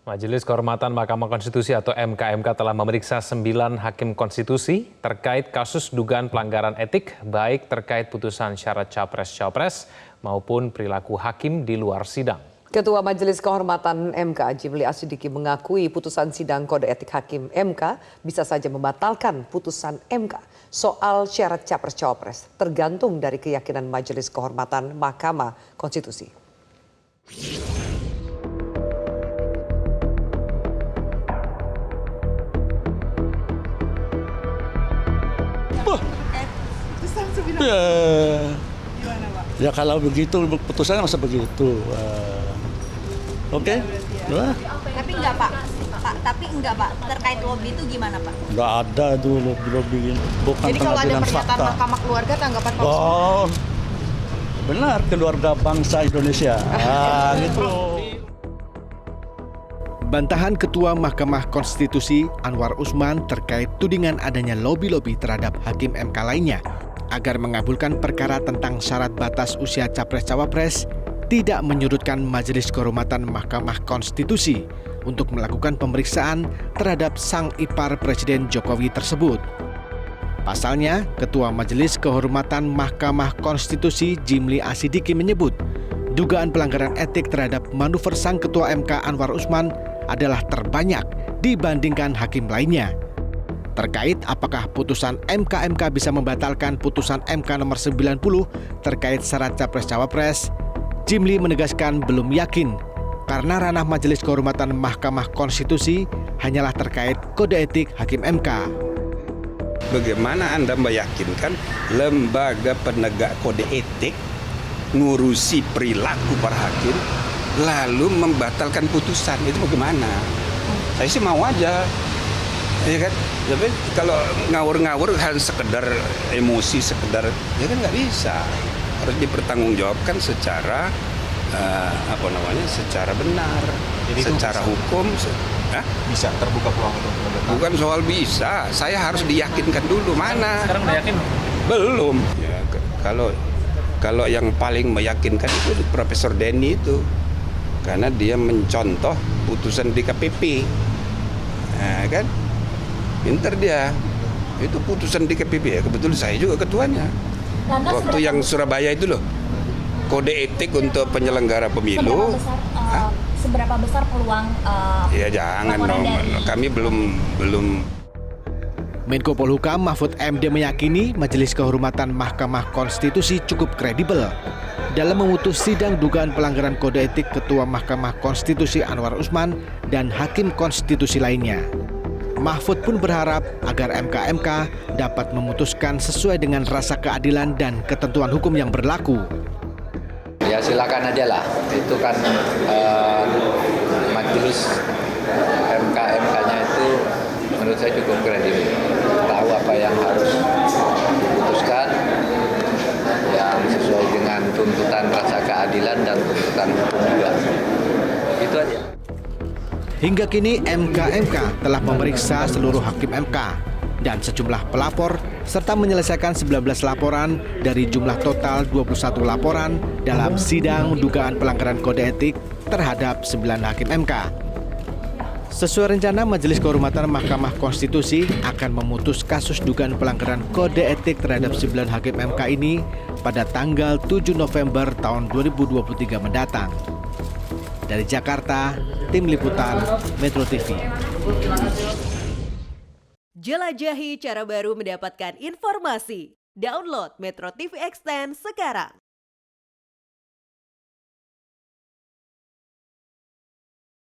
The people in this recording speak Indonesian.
Majelis Kehormatan Mahkamah Konstitusi atau MKMK telah memeriksa 9 hakim konstitusi terkait kasus dugaan pelanggaran etik baik terkait putusan syarat capres-cawapres maupun perilaku hakim di luar sidang. Ketua Majelis Kehormatan MK Jimli Asyidiki mengakui putusan sidang kode etik hakim MK bisa saja membatalkan putusan MK soal syarat capres-cawapres tergantung dari keyakinan Majelis Kehormatan Mahkamah Konstitusi. Ya kalau begitu putusannya masa begitu. Oke. Tapi enggak Pak, terkait lobby itu gimana Pak? Enggak ada itu lobby. Bukan. Jadi kalau ada pernyataan Mahkamah Keluarga tanggapan Pak? Oh, benar keluarga bangsa Indonesia. Gitu. Bantahan Ketua Mahkamah Konstitusi Anwar Usman terkait tudingan adanya lobby-lobby terhadap hakim MK lainnya agar mengabulkan perkara tentang syarat batas usia capres-cawapres tidak menyurutkan Majelis Kehormatan Mahkamah Konstitusi untuk melakukan pemeriksaan terhadap sang ipar Presiden Jokowi tersebut. Pasalnya, Ketua Majelis Kehormatan Mahkamah Konstitusi Jimli Asyidiki menyebut dugaan pelanggaran etik terhadap manuver sang Ketua MK Anwar Usman adalah terbanyak dibandingkan hakim lainnya. Terkait apakah putusan MK bisa membatalkan putusan MK nomor 90 terkait syarat capres-cawapres, Jimli menegaskan belum yakin karena ranah Majelis Kehormatan Mahkamah Konstitusi hanyalah terkait kode etik hakim MK. Bagaimana Anda meyakinkan lembaga penegak kode etik ngurusi perilaku para hakim lalu membatalkan putusan? Itu bagaimana? Saya sih mau aja. Ya kan, tapi kalau ngawur-ngawur hal sekedar emosi, sekedar ya kan nggak bisa, harus dipertanggungjawabkan secara secara benar. Jadi secara hukum. Bisa terbuka peluang untuk membatalkan. Bukan soal bisa, saya harus diyakinkan dulu mana. Sekarang udah yakin? Belum. Ya, kalau yang paling meyakinkan itu Profesor Denny itu, karena dia mencontoh putusan DKPP, nah, kan? Pinter dia, itu putusan DKPP ya, kebetulan saya juga ketuanya. Waktu yang Surabaya itu loh, kode etik untuk penyelenggara pemilu. Seberapa besar peluang? Ya jangan dong, kami belum. Menko Polhukam Mahfud MD meyakini Majelis Kehormatan Mahkamah Konstitusi cukup kredibel dalam memutus sidang dugaan pelanggaran kode etik Ketua Mahkamah Konstitusi Anwar Usman dan hakim konstitusi lainnya. Mahfud pun berharap agar MK dapat memutuskan sesuai dengan rasa keadilan dan ketentuan hukum yang berlaku. Ya silakan aja lah, itu kan majelis MK-nya itu menurut saya cukup kredibel, tahu apa yang harus diputuskan, yang sesuai dengan tuntutan rasa keadilan dan tuntutan hukum juga. Itu aja. Hingga kini MK telah memeriksa seluruh hakim MK dan sejumlah pelapor serta menyelesaikan 19 laporan dari jumlah total 21 laporan dalam sidang dugaan pelanggaran kode etik terhadap 9 hakim MK. Sesuai rencana, Majelis Kehormatan Mahkamah Konstitusi akan memutus kasus dugaan pelanggaran kode etik terhadap 9 hakim MK ini pada tanggal 7 November tahun 2023 mendatang. Dari Jakarta, Tim Liputan Metro TV. Jelajahi cara baru mendapatkan informasi. Download Metro TV Extend sekarang.